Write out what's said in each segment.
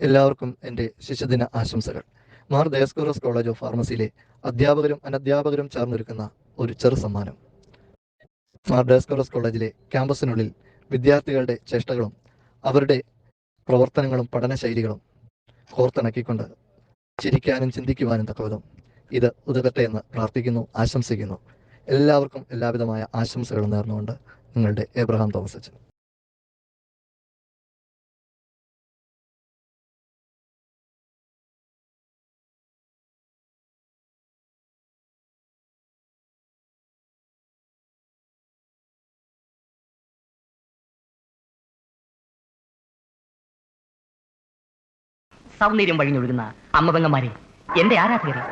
എല്ലാവർക്കും എൻ്റെ ശിശുദിന ആശംസകൾ. മാർ ദയസ്കോറസ് കോളേജ് ഓഫ് ഫാർമസിയിലെ അധ്യാപകരും അനധ്യാപകരും ചേർന്നൊരുക്കുന്ന ഒരു ചെറു സമ്മാനം. മാർ ദയസ്കോറസ് കോളേജിലെ ക്യാമ്പസിനുള്ളിൽ വിദ്യാർത്ഥികളുടെ ചേഷ്ടകളും അവരുടെ പ്രവർത്തനങ്ങളും പഠനശൈലികളും കോർത്തിണക്കിക്കൊണ്ട് ചിരിക്കാനും ചിന്തിക്കുവാനും തക്കവിധം ഇത് ഉതകട്ടെ എന്ന് പ്രാർത്ഥിക്കുന്നു, ആശംസിക്കുന്നു. എല്ലാവർക്കും എല്ലാവിധമായ ആശംസകളും നേർന്നുകൊണ്ട് നിങ്ങളുടെ എബ്രഹാം തോമസ് അച്ഛൻ. സൗന്ദര്യം വഴിഞ്ഞൊഴുകുന്ന അമ്മപെങ്ങന്മാരെ, എന്റെ ആരാധകരെ,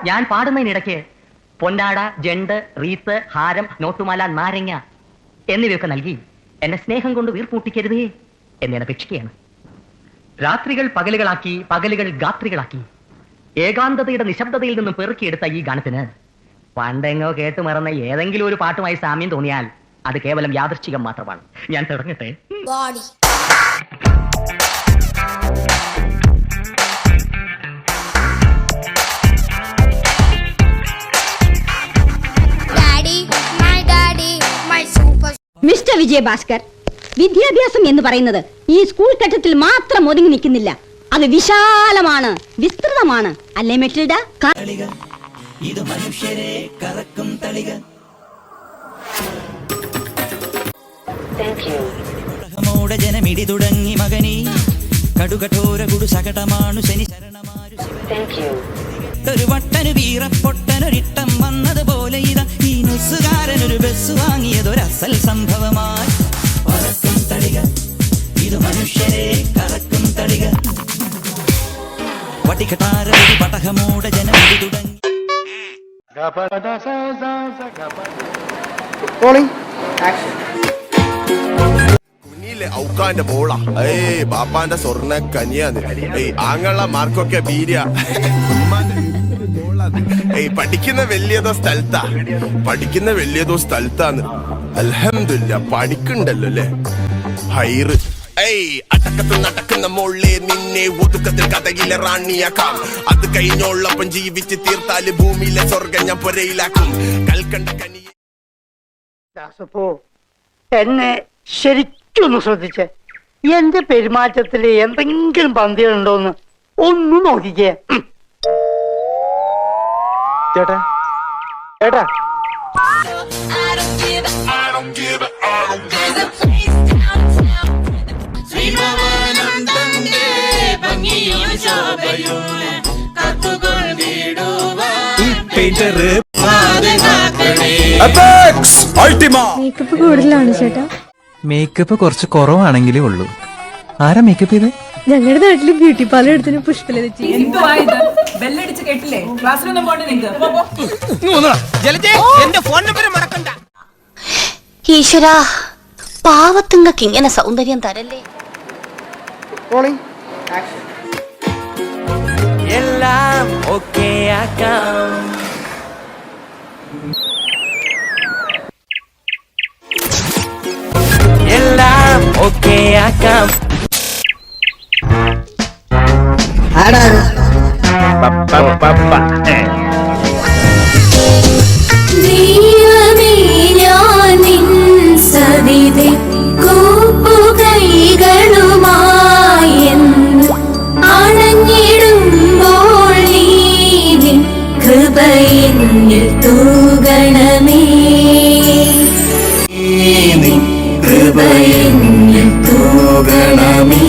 ഞാൻ പാടുന്നതിനിടയ്ക്ക് പൊന്നാട, ജണ്ട്, റീത്ത്, ഹാരം, നോട്ടുമാല, നാരങ്ങ എന്നിവയൊക്കെ നൽകി എന്നെ സ്നേഹം കൊണ്ട് വീർപ്പൂട്ടിക്കരുതേ എന്നെ അപേക്ഷിക്കുകയാണ്. രാത്രികൾ പകലുകളാക്കി, പകലുകൾ ഗാത്രികളാക്കി ഏകാന്തതയുടെ നിശബ്ദതയിൽ നിന്നും പെറുക്കിയെടുത്ത ഈ ഗാനത്തിന് പണ്ടെങ്ങോ കേട്ടു മറന്ന ഏതെങ്കിലും ഒരു പാട്ടുമായി സാമ്യം തോന്നിയാൽ അത് കേവലം യാദൃശ്ചികം മാത്രമാണ്. ഞാൻ തുടങ്ങട്ടെ. മിസ്റ്റർ വിജയഭാസ്കർ, വിദ്യാഭ്യാസം എന്ന് പറയുന്നത് ഈ സ്കൂൾ ഘട്ടത്തിൽ മാത്രം ഒതുങ്ങി നിൽക്കുന്നില്ല. അത് വിശാലമാണ്, വിസ്തൃതമാണ്. അല്ലേ മെറ്റിൽഡ? ഇത് മനുഷ്യരെ കറക്കും തളിക. ജനമിടി തുടങ്ങി മകനി കടുകഠോര കുടു സകടമാണു ശനി ശരണമാരു ഒരു വട്ടനു വീറപ്പൊട്ടനൊരിട്ടം വന്നതുപോലെ ഇതാ ഈ നുസുകാരനൊരു ബസ് വാങ്ങിയതൊരസൽ സംഭവമായി. പറക്കും തളിക, ഇത് മനുഷ്യരെ കറക്കും തളിക. വട്ടിക്കട്ടാര ഒരു പടഹമോട ജനമിടി തുടങ്ങി. ഔക്കാന്റെ മോള ബാപ്പാന്റെ സ്വർണ്ണ കനിയാന്ന് ആങ്ങള മാർക്കൊക്കെ ബീര്യ പഠിക്കുന്ന വലിയതോ സ്ഥലത്താന്ന്. അൽഹംദുലില്ലാ പഠിക്കണ്ടല്ലോ അല്ലേ. ഹൈറ് അടക്കത്ത് നടക്കുന്ന മോളെ നിന്നെ ഒതുക്കത്തിൽ കഥയിലെ റാണിയാക്കാം. അത് കഴിഞ്ഞോളപ്പം ജീവിച്ച് തീർത്താല് ഭൂമിയിലെ സ്വർഗം ഞാൻ പുരയിലാക്കും. കൽക്കണ്ട കനി എന്നെ ശരിക്കൊന്ന് ശ്രദ്ധിച്ചേ. എന്റെ പെരുമാറ്റത്തില് എന്തെങ്കിലും പന്തികളുണ്ടോന്ന് ഒന്ന് നോക്കിക്കേ. ചേട്ടാ ചേട്ടാ, മേക്കപ്പ് കൂടുതലാണ് ചേട്ടാ. മേക്കപ്പ് കുറച്ച് കുറവാണെങ്കിലേ ഉള്ളൂ. ആരാ മേക്കപ്പ് ചെയ്ത്? ഞങ്ങളുടെ നാട്ടില് ബ്യൂട്ടി പാർലർ എടുത്തിന് പുഷ്പലത. ഈശ്വരാ, പാവത്തുങ്ങൾക്ക് ഇങ്ങനെ സൗന്ദര്യം തരല്ലേ. എല്ലാം ഓക്കേ ആക്കാം. എല്ലാം ഓക്കേ ആക്കാം. അണഞ്ഞിടുമ്പോൾ കൃപയിൽ തൂകണമേ, കൃപയിൽ തൂകണമേ.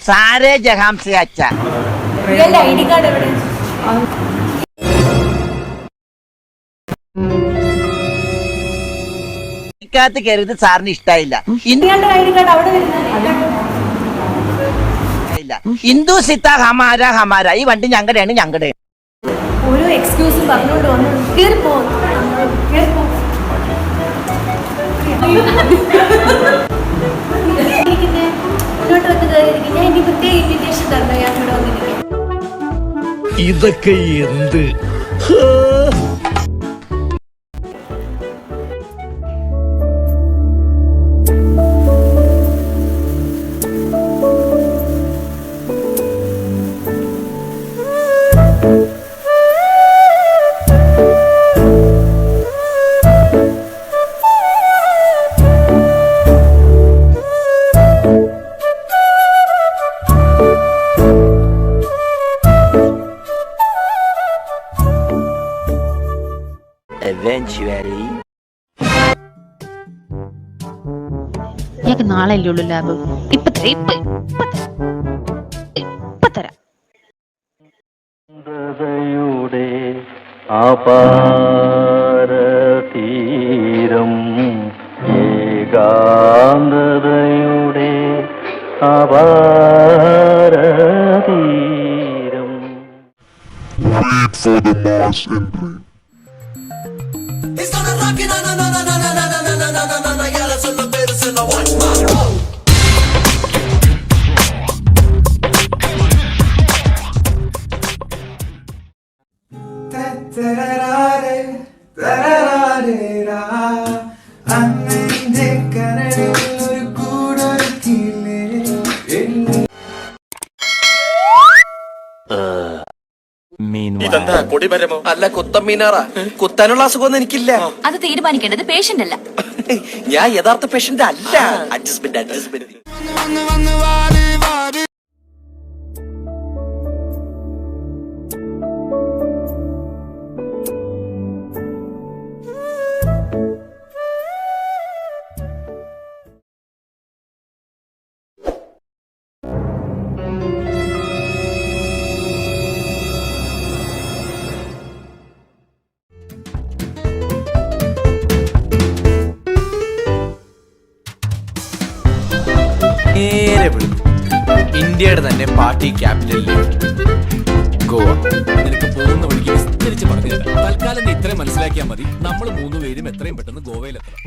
സാരേ ജഹാംസെ അച്ഛ ID കാർഡ് എവിടെ? ത്ത് കയറിയത് സാറിന് ഇഷ്ടായില്ല. ഇയാളുടെ ID കാർഡ് അവിടെ വരുന്നത്. ഹിന്ദു സിത്ത ഹമാര ഹമാര, ഈ വണ്ടി ഞങ്ങളുടെയാണ് ഞങ്ങളുടെ. ഓരോ എക്സ്ക്യൂസും പറഞ്ഞുകൊണ്ട് വന്നു. കേറിപ്പോ കേറിപ്പോ. മുന്നോട്ട് വന്ന് കയറിയിരിക്കും. ഞാൻ ഇനി പ്രത്യേക ഇൻവിറ്റേഷൻ തരണം ഞാനിവിടെ വന്നിരിക്കും. ഇതൊക്കെ എന്ത്? Eventually. ഞങ്ങൾക്ക് നാളെ അല്ലേ ഉള്ളൂ ലാബ്. ഇപ്പൊ തരാം. അപാരതീരം ഏകാന്തതയുടെ അപാരതീരം. ഇതെന്താ കൊടിമരമോ അല്ല കുത്തമ്മീനാറാ? കുത്താനുള്ള അസുഖമൊന്നും എനിക്കില്ല. അത് തീരുമാനിക്കേണ്ടത് പേഷ്യന്റ് അല്ല. ഞാൻ യഥാർത്ഥ പേഷ്യന്റ് അല്ല. അഡ്ജസ്റ്റ്മെന്റ്. ഇന്ത്യയുടെ തന്നെ പാർട്ടി ക്യാപിറ്റലിലേക്ക് ഗോവ. നിനക്ക് പോകുന്ന വഴിക്ക് വിസ്തരിച്ച് പറഞ്ഞു തരാം. തൽക്കാലം നീ ഇത്രയും മനസ്സിലാക്കിയാൽ മതി. നമ്മൾ 3 പേരും എത്രയും പെട്ടെന്ന് ഗോവയിലെത്തണം.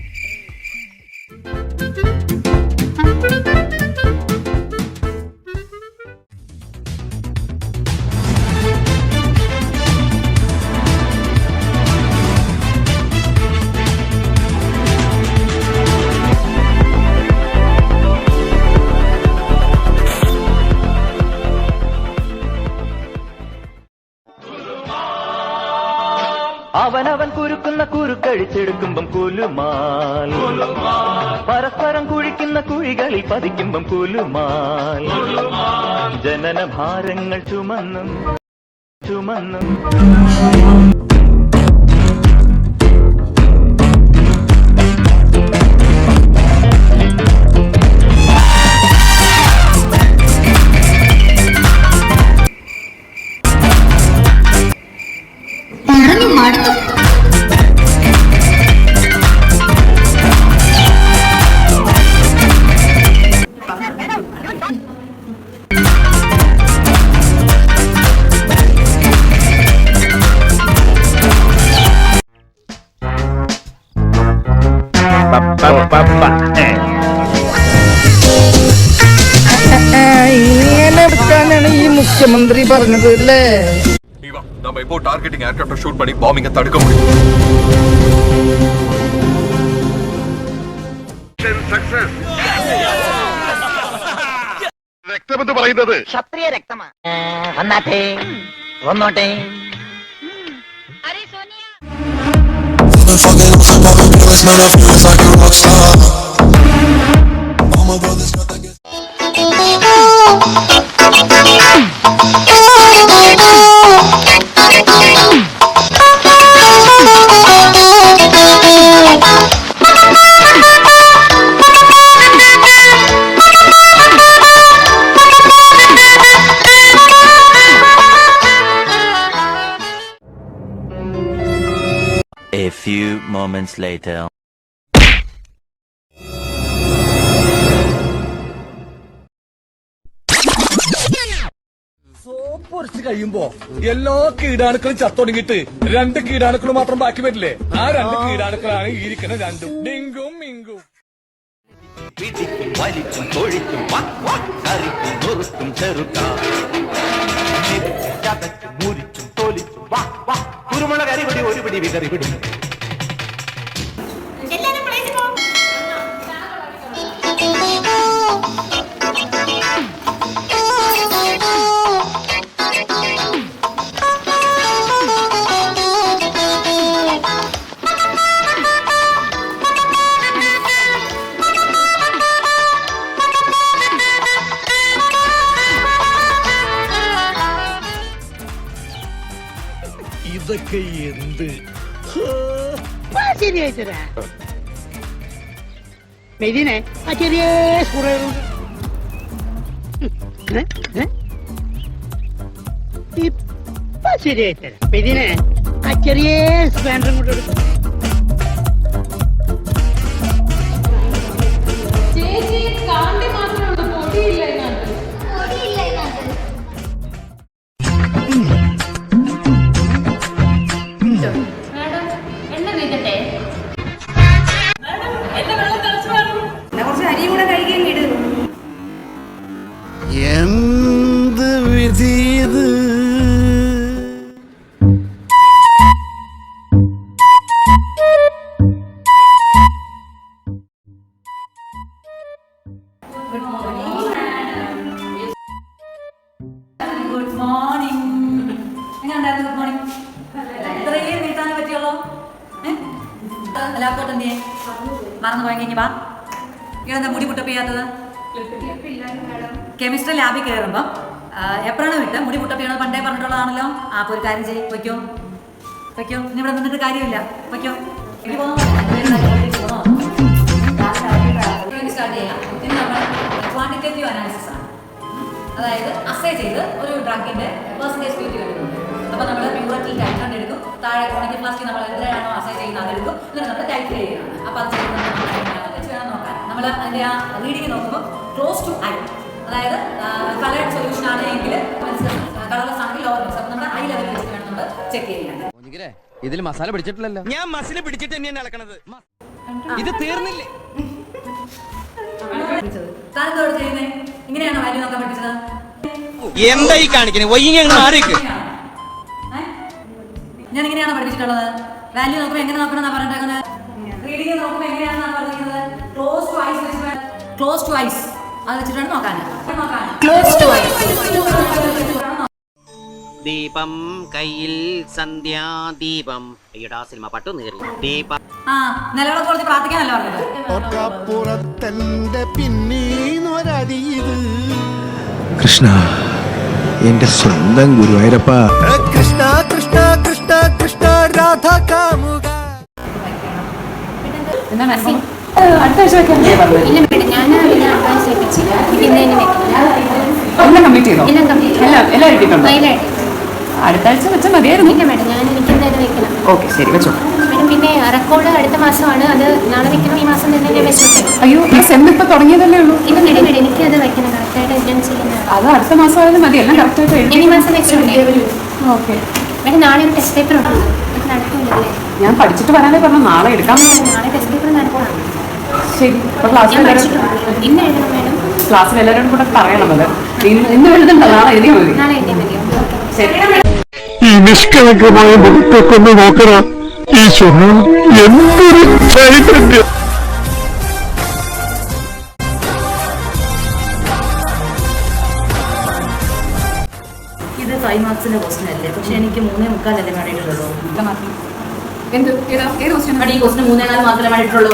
അവനവൻ കുരുക്കുന്ന കുരുക്കഴിച്ചെടുക്കുമ്പം കുലുമാൽ, പരസ്പരം കുഴിക്കുന്ന കുഴികളിൽ പതിക്കുമ്പം കുലുമാൽ, ജനന ഭാരങ്ങൾ ചുമന്നും ചുമന്നും. മന്ത്രി പറഞ്ഞത് അല്ലേ? நம்ம இப்போ டார்கெட்டிங் ஏர்கிராஃப்ட் ஷூட் பண்ணி பாம்பிங்க தடுக்க முடியும். രക്തമെന്ന് പറയുന്നത് ക്ഷത്രിയ രക്തമാ. വന്നാട്ടെ വന്നോട്ടെ. A few moments later. കഴിയുമ്പോ എല്ലാ കീടാണുക്കളും ചത്തൊടുങ്ങിട്ട് 2 കീടാണുക്കൾ മാത്രം ബാക്കി വരില്ലേ? ആ 2 കീടാണുക്കളാണ് ഈ ഇരിക്കുന്ന രണ്ടും, ഡിങ്കും മിങ്കും. വലിച്ചും തൊഴിച്ചും കറിക്കും നുറുക്കും ചെറുക്കാം മുരിച്ചും തോലിച്ചും കുരുമുളക് അരിപിടി ഒരു പിടി വിതറിപിടി. ഇതൊക്കെ എന്ത് മെതിനെ ആ ചെറിയ ഇപ്പൊ ശരിയായി തരാം. മെതിനെ ആ ചെറിയ സ്പാൻഡറും കൂടെ എടുക്കും. എന്ത് വിധി ഇത്? Good morning. എങ്ങനെയുണ്ടായിരുന്നു ഗുഡ് മോർണിംഗ്? ഇത്രയും നീട്ടാനേ പറ്റിയുള്ളൂ. ലാപ്ടോപ്പ് എന്തിയെ മറന്നു പോയി കഴിഞ്ഞാ ഇതെന്താ മുടി മുട്ടപ്പിയാത്തത്? കെമിസ്ട്രി ലാബിൽ കയറുമ്പം എപ്പോഴാണ് വിട്ട് മുടി മുട്ടപ്പിയാണോ പണ്ടേ പറഞ്ഞിട്ടുള്ളതാണല്ലോ. ആ അപ്പോൾ ഒരു കാര്യം ചെയ്യും, വയ്ക്കോ വയ്ക്കോ. ഇനി ഇവിടെ നിന്നിട്ട് കാര്യമില്ല, വയ്ക്കോ. സ്റ്റാർട്ട് ചെയ്യാം. ഇനി നമ്മൾ ക്വാണ്ടിറ്റേറ്റീവ് അനാലിസിസ് ആണ്. അതായത് അസൈ ചെയ്ത് ഒരു ഡ്രഗിന്റെ പെർസെന്റേജ് ഫീറ്റ് എടുക്കും. അപ്പോൾ നമ്മൾ പ്യൂരിറ്റി ടൈറ്റ് എടുക്കും. താഴെ ക്വാണ്ടിറ്റി ഫ്ലാസ്കിൽ നമ്മൾ എത്രയാണോ അസൈ ചെയ്യുന്നത് അതെടുക്കും. എന്നിട്ട് നമ്മൾ ടൈറ്റ് ചെയ്യുകയാണ്. അപ്പോൾ അത് ചെയ്യുന്നത് വേണം നോക്കാൻ. നമ്മൾ അതിൻ്റെ ആ റീഡിങ് നോക്കുമ്പോൾ ക്ലോസ് ടു ഐ, അതായത് കളേർഡ് സൊല്യൂഷൻ ആണ് എങ്കിൽ കളർലെസ് ആണെങ്കിൽ ലോവർ മിക്സ്. അപ്പോൾ നമ്മൾ ഐ ലെവൽ വെച്ചിട്ട് വേണം നമ്മൾ ചെക്ക് ചെയ്യാൻ. ഇതിൽ മസാല പിടിച്ചിട്ടില്ലല്ലോ. ഞാൻ മസാല പിടിച്ചിട്ട് തന്നെയാണ് ഇളക്കണത്. ഇത് തീർന്നില്ലേ? താരത്തോട് ചെയ്യുന്നേ ഇങ്ങനെയാണോ വാല്യൂ നോക്കാൻ പഠിച്ചത്? എന്തായി കാണിക്കണേ? മാറിക്ക്. ഞാൻ ഇങ്ങനെയാണോ പഠിപ്പിച്ചിട്ടുള്ളത്? വാല്യൂ നോക്കുമ്പോൾ എങ്ങനെ നോക്കണം പറഞ്ഞിട്ടേക്കുന്നത്? റീഡിങ് നോക്കുമ്പോൾ എങ്ങനെയാണെന്നാണ് പറഞ്ഞിരിക്കുന്നത്? ക്ലോസ് ടു ഐസ് വെച്ചിട്ട്, ക്ലോസ് ടു ഐസ് അത് വെച്ചിട്ടാണ് നോക്കാൻ. Close to eyes. ദീപം കയ്യിൽ സന്ധ്യാദീപം. അയ്യടാ സിനിമ പട്ടു നേറി. ദീപം ആ നിലവിളക്ക് കൊടുത്ത് പ്രാർത്ഥിക്കാനല്ലോ പറഞ്ഞത്. കൃഷ്ണ, എന്റെ സ്വന്തം ഗുരുവായൂരപ്പ. കൃഷ്ണ കൃഷ്ണ കൃഷ്ണ കൃഷ്ണ രാധ കാമുക. അടുത്ത ആഴ്ച വെക്കാൻ ഞാൻ അടുത്ത ആഴ്ച വെച്ചാൽ മതിയായിരുന്നു. ഇല്ല മേഡം, ഞാൻ എനിക്ക് എന്തായാലും വെക്കണം. ഓക്കെ ശരി വെച്ചോ. മേഡം പിന്നെ റെക്കോർഡ് അടുത്ത മാസമാണ്, അത് നാളെ വെക്കണം. ഈ മാസം തന്നെ ഞാൻ വെച്ചോട്ടെ. അയ്യോ ഈ സെം ഇപ്പൊ തുടങ്ങിയതല്ലേ ഉള്ളൂ. ഇത് മേഡം മേഡം എനിക്ക് അത് വെക്കണം കറക്റ്റായിട്ട് അറ്റൻഡ് ചെയ്യുന്നത്. അത് അടുത്ത മാസം ആയാലും മതി, എല്ലാം കറക്റ്റായിട്ട് എഴുതി. ഈ മാസം വെച്ചോട്ടെ. ഓക്കെ മേഡം നാളെ ഒരു ടെസ്റ്റ് പേപ്പർ ഉണ്ട്, അത് നടക്കില്ലല്ലേ? ഞാൻ പഠിച്ചിട്ട് വരാനേ പറഞ്ഞു, നാളെ എടുക്കാം. നാളെ ടെസ്റ്റ് പേപ്പർ നടക്കണം. ശരി, ഇപ്പൊ ക്ലാസ്സിൽ ഇന്ന് എഴുതണം മേഡം. ക്ലാസ്സിൽ എല്ലാവരോടും കൂടെ പറയണം. അത് ഇന്ന് എഴുതണ്ട, നാളെ എഴുതിയാൽ മതി. നാളെ എഴുതിയാൽ മതിയോ? ഈ നിഷ്കളങ്കമായ മുഖത്തേക്കൊന്ന് നോക്കണ ഈശ്വര, എന്തൊരു ചൈതന്യം. ഇത് 5 മാർക്സിന്റെ ക്വസ്റ്റൻ അല്ലേ, പക്ഷെ എനിക്ക് 3.25 അല്ലേ വേണ്ടിയിട്ടുള്ളൂ. ഈ ക്വസ്റ്റൻ 3.4 മാത്രമേ വേണ്ടിയിട്ടുള്ളൂ.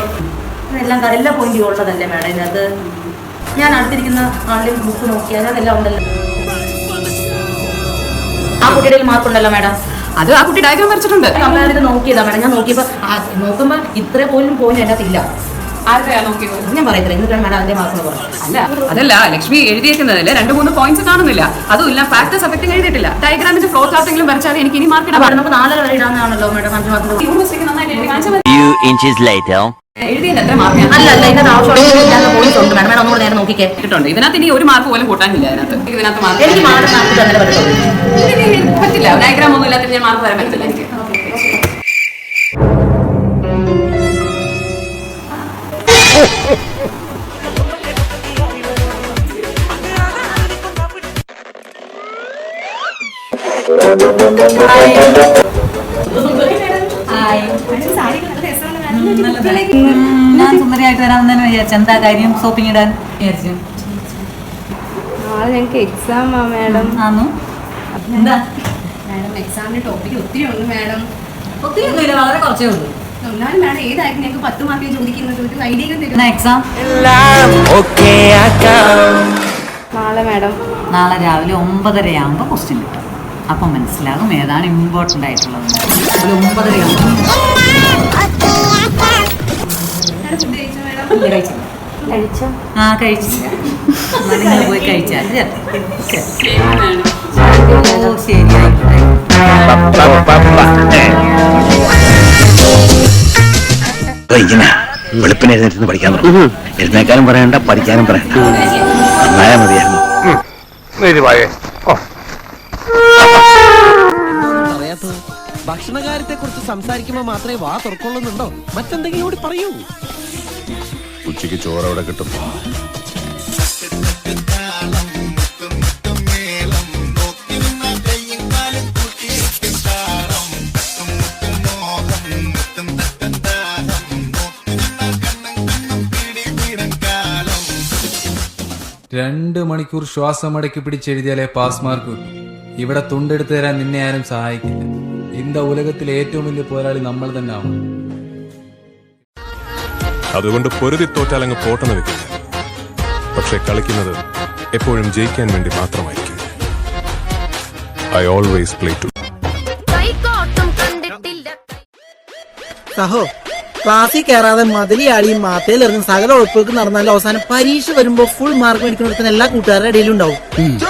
ഇതെല്ലാം എല്ലാ പോയിന്റും ഉള്ളതല്ലേ മാഡം ഇതിനകത്ത്. ഞാൻ അടുത്തിരിക്കുന്ന ആളുടെ ബുക്ക് നോക്കിയാൽ അതെല്ലാം ഉണ്ടല്ലോ. ആ കുട്ടിയുടെ മാർക്ക് ഉണ്ടല്ലോ മാഡം. അത് ആ കുട്ടി ഡയഗ്രാം വരച്ചിട്ടുണ്ട്. കമ്പയർ ചെയ്ത് നോക്കിയതാ മാഡം. ഞാൻ നോക്കുമ്പോൾ ഇത്ര പോലും പോയിന്റ് അതിനകത്ത് ഇല്ല. ആരെയാ നോക്കിയത്? ഞാൻ പറയത്തില്ല, എന്നിട്ടാണ് മാഡം അതിന്റെ മാർക്ക് പറഞ്ഞു. അല്ല അതല്ല, ലക്ഷ്മി എഴുതിയേക്കുന്നതിൽ 2-3 പോയിന്റ്സ് കാണുന്നില്ല. അതുമില്ല ഫാക്ടേഴ്സ് അഫക്റ്റിംഗ് എഴുതിയിട്ടില്ല. ഡയഗ്രാമിന്റെ ഫ്ലോ ചാർട്ടെങ്കിലും വരച്ചാൽ എനിക്ക് ഇനി മാർക്ക് ഇടാം. നമുക്ക് 4 വരെ ഇടാന്നാണല്ലോ മാഡം 5 മാർക്ക്. എഴുതിയതിന് എത്ര മാർക്ക്? അല്ല ഇതിനകത്ത് ആവശ്യമുള്ള പോയിന്റ്സ് ഉണ്ട് മാഡം. ഒന്നുകൂടെ നേരെ നോക്കിക്കേ. ഇട്ടിട്ടുണ്ട്. ഇതിനകത്ത് ഇനി ഒരു മാർക്ക് പോലും കൂട്ടാനില്ല. ഇതിനകത്ത് മാർക്ക് എനിക്ക് മാർക്ക് തന്നെ പറ്റുള്ളൂ. പറ്റില്ല. ഡയഗ്രാം ഒന്നും ഇല്ലാത്ത ഞാൻ മാർക്ക് തരാൻ പറ്റില്ല എനിക്ക്. ഞാൻ സുന്ദരിയായിട്ട് വരാമെന്നു വിചാരിച്ചു. എന്താ കാര്യം ഷോപ്പിംഗ് ഇടാൻ വിചാരിച്ചു? നാളെ ഞങ്ങൾക്ക് എക്സാം ആ മാഡം. ആണോ? എന്താ മാഡം എക്സാമിന്റെ ടോപ്പിക് ഒത്തിരി ഉണ്ട് മാഡം. ഒത്തിരി ഒന്നുമില്ല, വളരെ കുറച്ചേ ഉള്ളൂ. എന്നാലും മാഡം ഏതായിരിക്കും ഞങ്ങൾക്ക് 10 മാർക്ക് ചോദിക്കുന്നത്? ഒരു ഐഡിയ തരുന്ന എക്സാം നാളെ മാഡം. നാളെ രാവിലെ 9:30 ആകുമ്പോൾ ക്വസ്റ്റ്യൻ കിട്ടും. അപ്പം മനസ്സിലാകും ഏതാണ് ഇമ്പോർട്ടൻ്റ് ആയിട്ടുള്ളത്. 9:30 ആകുമ്പോൾ കഴിച്ചോ? ആ കഴിച്ചില്ല. നിങ്ങൾ പോയി കഴിച്ചാൽ ഓ ശരിയായി. വെളുപ്പിനെ എഴുന്നേറ്റ് പഠിക്കാൻ എഴുന്നേക്കാനും പറയണ്ട, പഠിക്കാനും പറയണ്ട. നന്നായാ മതിയായിരുന്നു. ഭക്ഷണകാര്യത്തെ കുറിച്ച് സംസാരിക്കുമ്പോ മാത്രമേ വാ തുറക്കൊള്ളുന്നുണ്ടോ? മറ്റെന്തെങ്കിലും കൂടി പറയൂ. ഉച്ചയ്ക്ക് ചോറവിടെ കിട്ടും. രണ്ട് മണിക്കൂർ ശ്വാസമടക്കി പിടിച്ചെഴുതിയാലേ പാസ് മാർക്ക് കിട്ടും. ഇവിടെ തുണ്ടെടുത്ത് തരാൻ നിന്നെ ആരും സഹായിക്കില്ല. ഇന്ത ഉലകത്തിലെ ഏറ്റവും വലിയ പോരാളി നമ്മൾ തന്നെ ആവണം. അതുകൊണ്ട് പൊരുതി തോറ്റാൽ അങ്ങ് പോട്ടെന്ന് വെക്കില്ല. പക്ഷെ കളിക്കുന്നത് എപ്പോഴും ജയിക്കാൻ വേണ്ടി മാത്രമായിരിക്കും. I always play to. സഹോ, ക്ലാസ്സിൽ കയറാതെ മതിലിയാളിയും മാത്തയിലിറങ്ങും സകല ഉറപ്പുകൾക്ക് നടന്നാലും അവസാനം പരീക്ഷ വരുമ്പോ ഫുൾ മാർക്ക് മേടിക്കുന്ന എല്ലാ കൂട്ടുകാരുടെ ഇടയിലും ഉണ്ടാവും.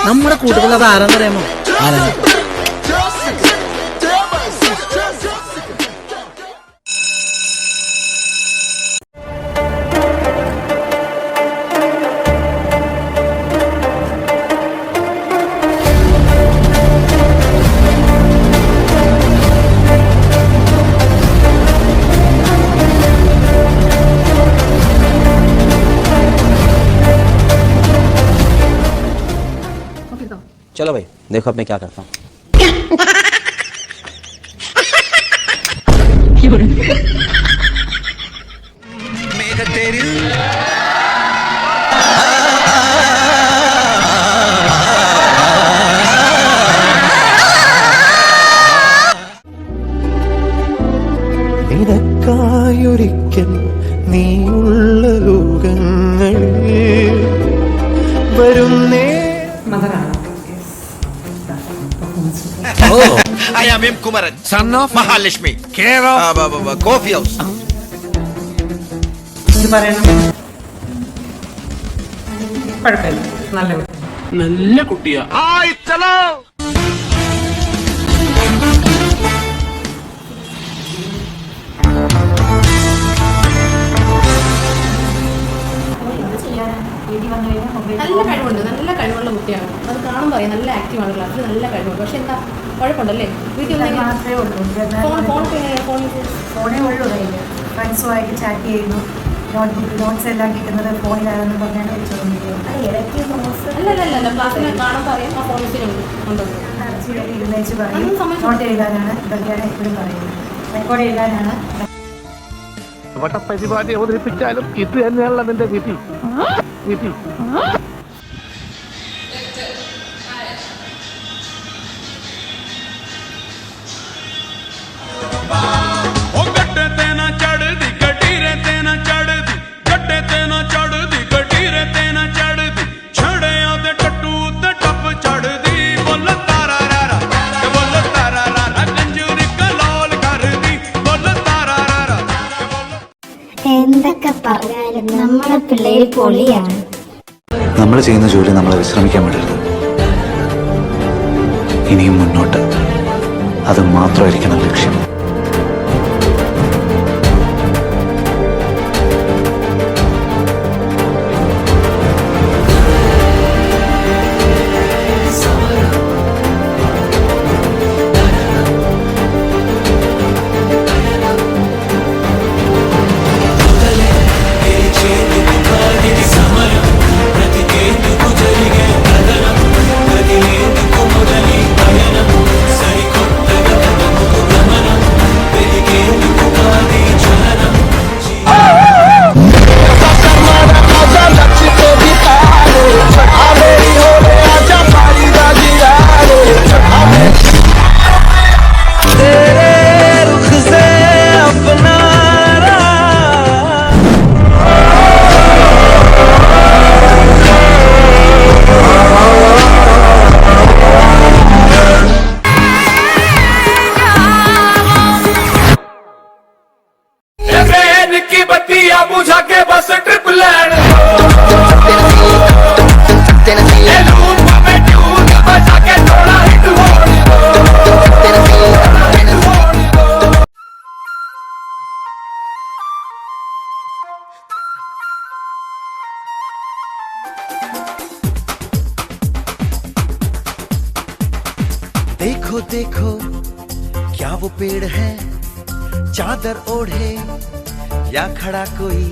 നമ്മുടെ കൂട്ടുകൾ അത് ആരാന്ന് അറിയാമോ? ആരാണ്? चलो भाई देखो अब मैं क्या करता हूँ. നിനക്കായൊരിക്കൽ നീയുള്ള ലോകങ്ങളിൽ വരുന്നേ. I am M. Kumaran, son of Mahalakshmi, care of Coffee House. നല്ല കുട്ടിയാ. നല്ല കഴിവുണ്ട്, നല്ല കഴിവുള്ള കുട്ടിയാണ്. അത് കാണുമ്പോൾ അറിയാം നല്ല ആക്റ്റീവാണ്, ക്ലാസ്സിൽ നല്ല കഴിവുണ്ട്. പക്ഷെ എന്താ കുഴപ്പമുണ്ടല്ലേ? വീട്ടിൽ ഫോണേ ഉള്ളൂ. ഫ്രണ്ട്സുമായിട്ട് ചാറ്റ് ചെയ്യുന്നു. നോട്ട്സ് എല്ലാം കിട്ടുന്നത് ഫോണിലാണെന്ന് പറഞ്ഞാണ് വെച്ചുകൊണ്ടിരിക്കുന്നത്. അല്ല ക്ലാസ്സിൽ കാണുമ്പോൾ അറിയാം ആ ഫോൺ ഉണ്ട്. ഇരുന്നേച്ച് പറയും നോട്ട് എഴുതാനാണ് ഇതൊക്കെയാണ് എപ്പോഴും പറയുന്നത് റെക്കോർഡ് എഴുതാനാണ് പരിപാടി അവതരിപ്പിച്ചാലും ഇത് തന്നെയാണല്ലോ നിന്റെ വിധി വിധി എന്തൊക്കെ പറഞ്ഞാലും നമ്മളെ പിള്ളേര് പൊളിയാണ്. നമ്മൾ ചെയ്യുന്ന ജോലി നമ്മളെ വിശ്രമിക്കാൻ വിടരുത്. ഇനിയും മുന്നോട്ട് അത് മാത്രമായിരിക്കണം ലക്ഷ്യം. देखो देखो क्या वो पेड़ है चादर ओढ़े या खड़ा कोई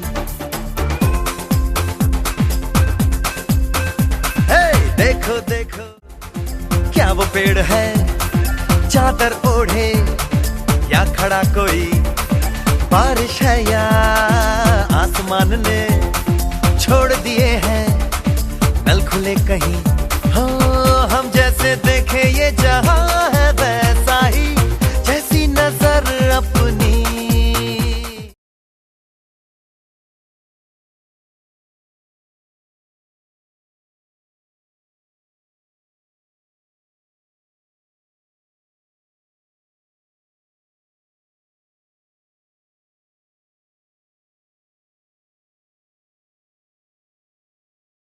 देखो देखो क्या वो पेड़ है चादर ओढ़े या खड़ा कोई बारिश है या आसमान ने छोड़ दिए हैं नल खुले कहीं हो हम जैसे देखे ये जहां